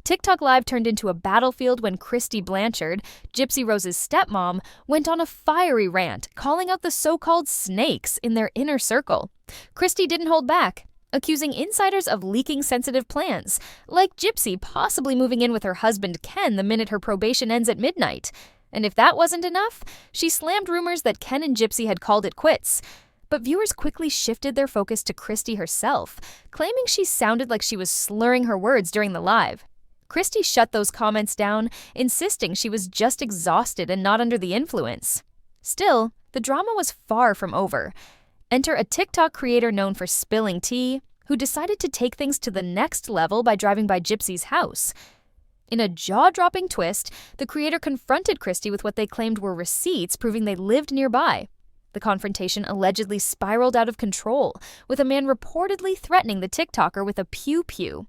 TikTok Live turned into a battlefield when Christy Blanchard, Gypsy Rose's stepmom, went on a fiery rant, calling out the so-called snakes in their inner circle. Christy didn't hold back, accusing insiders of leaking sensitive plans, like Gypsy possibly moving in with her husband Ken the minute her probation ends at midnight. And if that wasn't enough, she slammed rumors that Ken and Gypsy had called it quits. But viewers quickly shifted their focus to Christy herself, claiming she sounded like she was slurring her words during the live. Christy shut those comments down, insisting she was just exhausted and not under the influence. Still, the drama was far from over. Enter a TikTok creator known for spilling tea, who decided to take things to the next level by driving by Gypsy's house. In a jaw-dropping twist, the creator confronted Christy with what they claimed were receipts proving they lived nearby. The confrontation allegedly spiraled out of control, with a man reportedly threatening the TikToker with a pew-pew.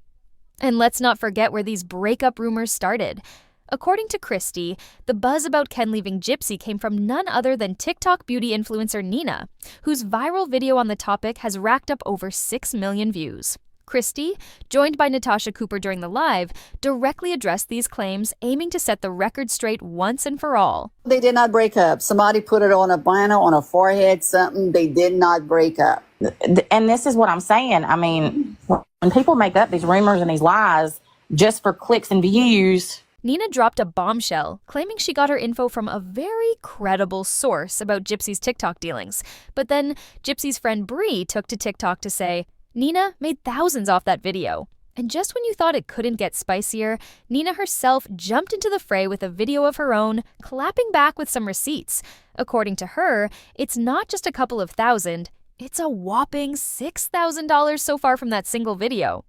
And let's not forget where these breakup rumors started. According to Christy, the buzz about Ken leaving Gypsy came from none other than TikTok beauty influencer Nina, whose viral video on the topic has racked up over 6 million views. Christy, joined by Natasha Cooper during the live, directly addressed these claims, aiming to set the record straight once and for all. They did not break up. Somebody put it on a banner, on a forehead, something. They did not break up. And this is what I'm saying. I mean, when people make up these rumors and these lies just for clicks and views. Nina dropped a bombshell, claiming she got her info from a very credible source about Gypsy's TikTok dealings. But then Gypsy's friend Bree took to TikTok to say, Nina made thousands off that video. And just when you thought it couldn't get spicier, Nina herself jumped into the fray with a video of her own, clapping back with some receipts. According to her, it's not just a couple of thousand, it's a whopping $6,000 so far from that single video.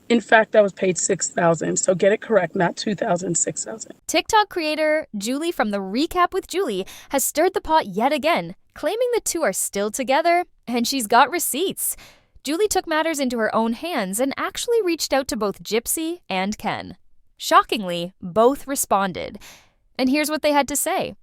In fact, I was paid $6,000, so get it correct, not $2,000, $6,000. TikTok creator Julie from the Recap with Julie has stirred the pot yet again, claiming the two are still together, and she's got receipts. Julie took matters into her own hands and actually reached out to both Gypsy and Ken. Shockingly, both responded. And here's what they had to say.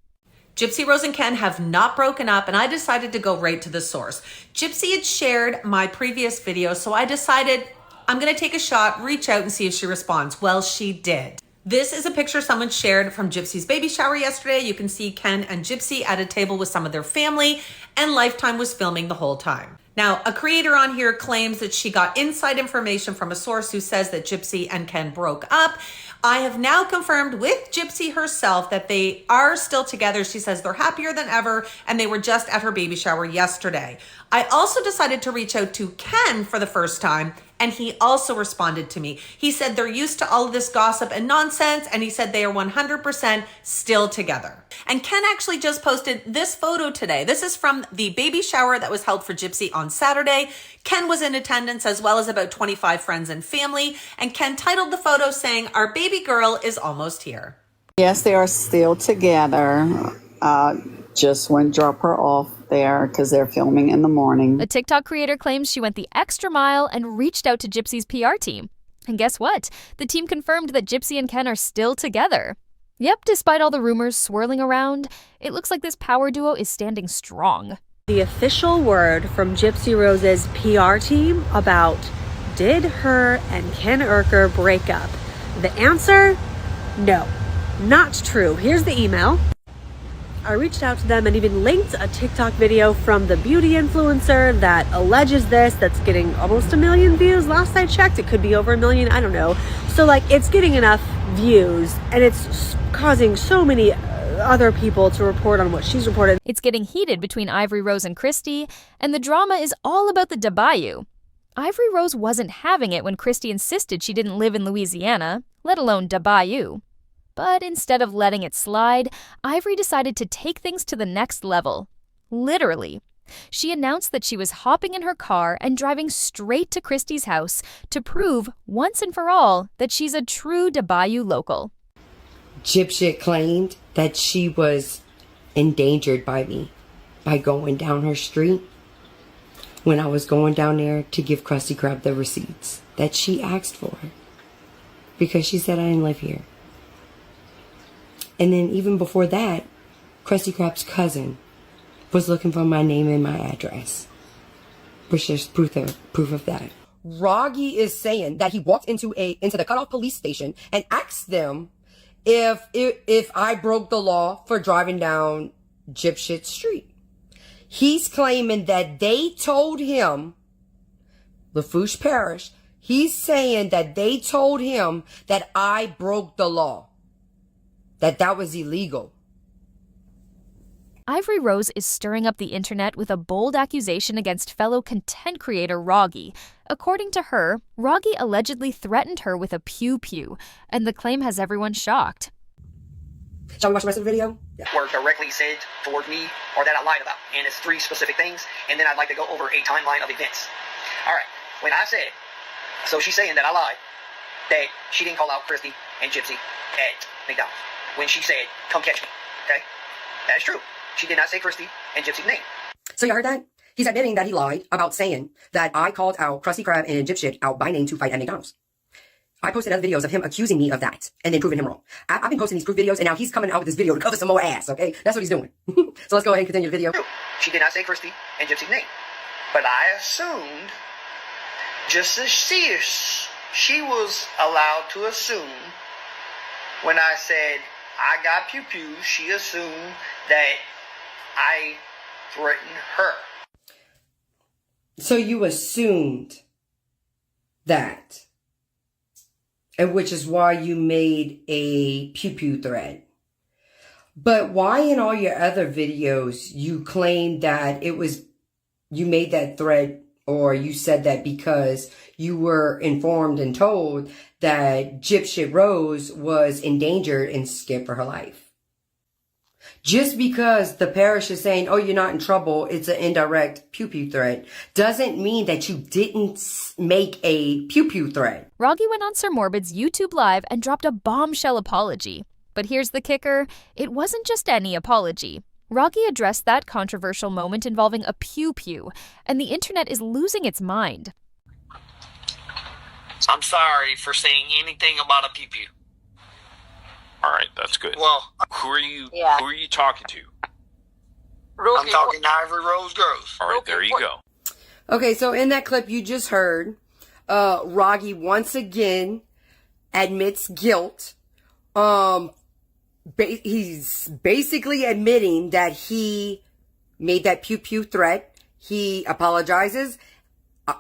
Gypsy Rose and Ken have not broken up, and I decided to go right to the source. Gypsy had shared my previous video, so I decided I'm going to take a shot, reach out and see if she responds. Well, she did. This is a picture someone shared from Gypsy's baby shower yesterday. You can see Ken and Gypsy at a table with some of their family, and Lifetime was filming the whole time. Now, a creator on here claims that she got inside information from a source who says that Gypsy and Ken broke up. I have now confirmed with Gypsy herself that they are still together. She says they're happier than ever, and they were just at her baby shower yesterday. I also decided to reach out to Ken for the first time, and he also responded to me. He said they're used to all of this gossip and nonsense, and he said they are 100% still together. And Ken actually just posted this photo today. This is from the baby shower that was held for Gypsy on Saturday. Ken was in attendance, as well as about 25 friends and family, and Ken titled the photo saying, "Our baby girl is almost here." Yes, they are still together. Just went drop her off there because they're filming in the morning. A TikTok creator claims she went the extra mile and reached out to Gypsy's PR team. And guess what? The team confirmed that Gypsy and Ken are still together. Yep, despite all the rumors swirling around, it looks like this power duo is standing strong. The official word from Gypsy Rose's PR team about did her and Ken Urker break up? The answer? No, not true. Here's the email. I reached out to them and even linked a TikTok video from the beauty influencer that alleges this, that's getting almost 1 million views. Last I checked, it could be over 1 million, I don't know. So like, it's getting enough views and it's causing so many other people to report on what she's reported. It's getting heated between Ivory Rose and Christy, and the drama is all about the Bayou. Ivory Rose wasn't having it when Christy insisted she didn't live in Louisiana, let alone Bayou. But instead of letting it slide, Ivory decided to take things to the next level. Literally. She announced that she was hopping in her car and driving straight to Christy's house to prove, once and for all, that she's a true Bayou local. Gypsy claimed that she was endangered by me by going down her street when I was going down there to give Krusty Krab the receipts that she asked for because she said I didn't live here. And then even before that, Krusty Krab's cousin was looking for my name and my address, which there's proof of that. Roggy is saying that he walked into the cutoff police station and asked them if I broke the law for driving down Gypsy Street. He's claiming that they told him, Lafourche Parish, he's saying that they told him that I broke the law, that was illegal. Ivory Rose is stirring up the internet with a bold accusation against fellow content creator Roggy. According to her, Roggy allegedly threatened her with a pew-pew, and the claim has everyone shocked. Shall we watch the rest of the video? Were directly said toward me or that I lied about. And it's 3 specific things. And then I'd like to go over a timeline of events. All right. When I said, so she's saying that I lied, that she didn't call out Christy and Gypsy at McDonald's. When she said, come catch me. Okay? That is true. She did not say Christy and Gypsy's name. So you heard that? He's admitting that he lied about saying that I called out Krusty Krab and Gypsy out by name to fight at McDonald's. I posted other videos of him accusing me of that and then proving him wrong. I've been posting these proof videos and now he's coming out with this video to cover some more ass, okay? That's what he's doing. So let's go ahead and continue the video. She did not say Christy and Gypsy's name. But I assumed, just as she was allowed to assume, when I said I got pew-pew, she assumed that I threatened her. So you assumed that. And which is why you made a pew-pew threat. But why in all your other videos you claimed that you made that threat or you said that because you were informed and told that Gypsy Rose was endangered and scared for her life? Just because the parish is saying, oh, you're not in trouble, it's an indirect pew-pew threat, doesn't mean that you didn't make a pew-pew threat. Roggy went on Sir Morbid's YouTube Live and dropped a bombshell apology. But here's the kicker, it wasn't just any apology. Roggy addressed that controversial moment involving a pew-pew, and the internet is losing its mind. I'm sorry for saying anything about a pew-pew. All right, that's good. Well, who are you talking to? I'm talking to Ivory Rose girls. All right, there you go. Okay, so in that clip you just heard, Roggy once again admits guilt. He's basically admitting that he made that pew-pew threat. He apologizes.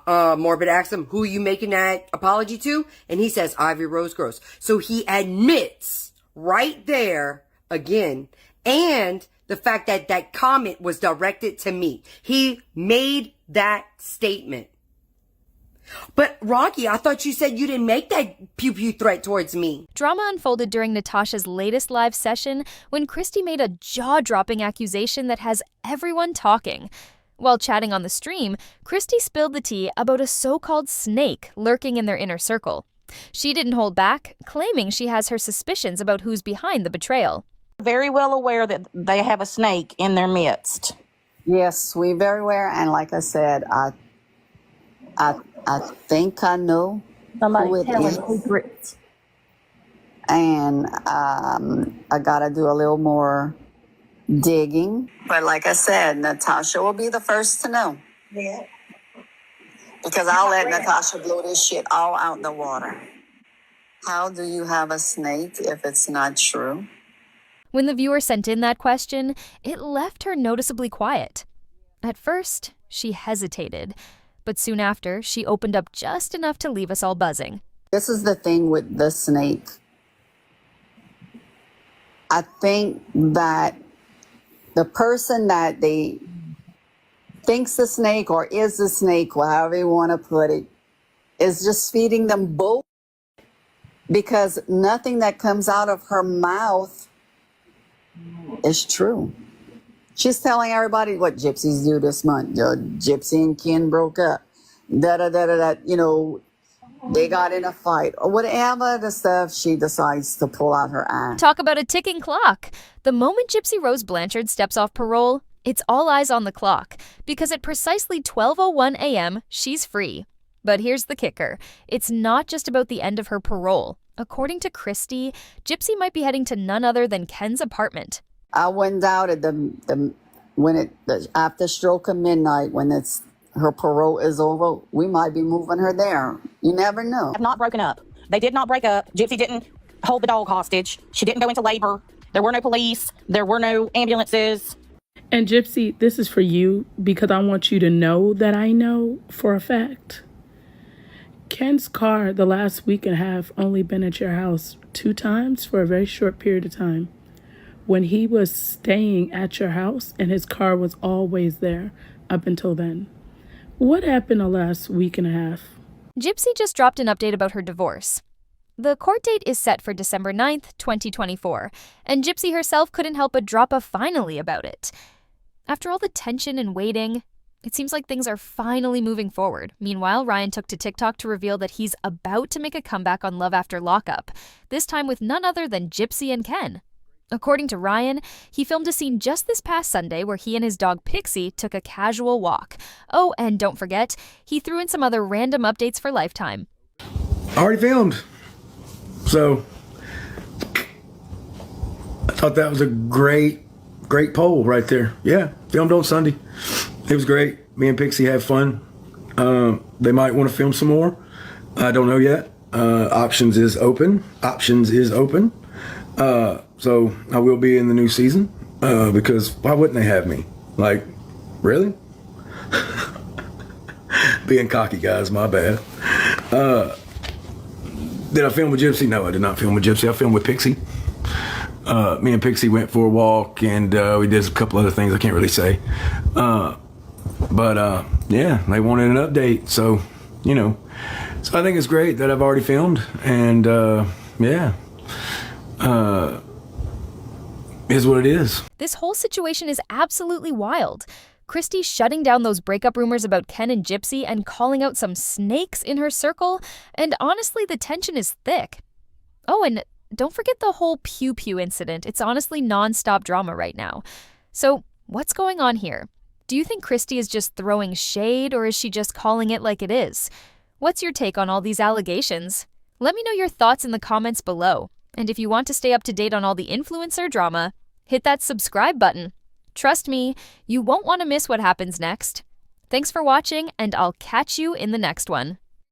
Morbid asks him, who are you making that apology to? And he says, Ivory Rose Girls. So he admits right there again, and the fact that that comment was directed to me. He made that statement. But Roggy, I thought you said you didn't make that pew-pew threat towards me. Drama unfolded during Natasha's latest live session when Christy made a jaw-dropping accusation that has everyone talking. While chatting on the stream, Christy spilled the tea about a so-called snake lurking in their inner circle. She didn't hold back, claiming she has her suspicions about who's behind the betrayal. Very well aware that they have a snake in their midst. Yes, we're very aware. And like I said, I think I know who it is. Secrets. And I got to do a little more digging. But like I said, Natasha will be the first to know. Yeah. Because I'll let Natasha blow this shit all out the water. How do you have a snake if it's not true? When the viewer sent in that question, it left her noticeably quiet. At first, she hesitated, but soon after, she opened up just enough to leave us all buzzing. This is the thing with the snake. I think that the person that they thinks the snake or is the snake, however you want to put it, is just feeding them bull, because nothing that comes out of her mouth is true. She's telling everybody what gypsies do this month. Gypsy and Ken broke up. They got in a fight or whatever the stuff she decides to pull out her ass. Talk about a ticking clock. The moment Gypsy Rose Blanchard steps off parole, it's all eyes on the clock, because at precisely 12:01 a.m., she's free. But here's the kicker. It's not just about the end of her parole. According to Christy, Gypsy might be heading to none other than Ken's apartment. I went out at after stroke of midnight when it's her parole is over, we might be moving her there. You never know. Have not broken up. They did not break up. Gypsy didn't hold the dog hostage. She didn't go into labor. There were no police. There were no ambulances. And Gypsy, this is for you because I want you to know that I know for a fact. Ken's car the last week and a half only been at your house 2 times for a very short period of time. When he was staying at your house and his car was always there up until then. What happened the last week and a half? Gypsy just dropped an update about her divorce. The court date is set for December 9th, 2024, and Gypsy herself couldn't help but drop a finally about it. After all the tension and waiting, it seems like things are finally moving forward. Meanwhile, Ryan took to TikTok to reveal that he's about to make a comeback on Love After Lockup, this time with none other than Gypsy and Ken. According to Ryan, he filmed a scene just this past Sunday where he and his dog Pixie took a casual walk. Oh, and don't forget, he threw in some other random updates for Lifetime. I already filmed. So, I thought that was a great poll right there. Yeah, filmed on Sunday. It was great. Me and Pixie had fun. They might want to film some more. I don't know yet. Options is open. So I will be in the new season because why wouldn't they have me? Like, really? Being cocky, guys, my bad. Did I film with Gypsy? No, I did not film with Gypsy. I filmed with Pixie. Me and Pixie went for a walk and we did a couple other things I can't really say. But yeah, they wanted an update. So, you know, so I think it's great that I've already filmed and yeah. Is what it is. This whole situation is absolutely wild. Christy shutting down those breakup rumors about Ken and Gypsy and calling out some snakes in her circle, and honestly, the tension is thick. Oh, and don't forget the whole Pew Pew incident. It's honestly non-stop drama right now. So, what's going on here? Do you think Christy is just throwing shade, or is she just calling it like it is? What's your take on all these allegations? Let me know your thoughts in the comments below. And if you want to stay up to date on all the influencer drama, hit that subscribe button. Trust me, you won't want to miss what happens next. Thanks for watching, and I'll catch you in the next one.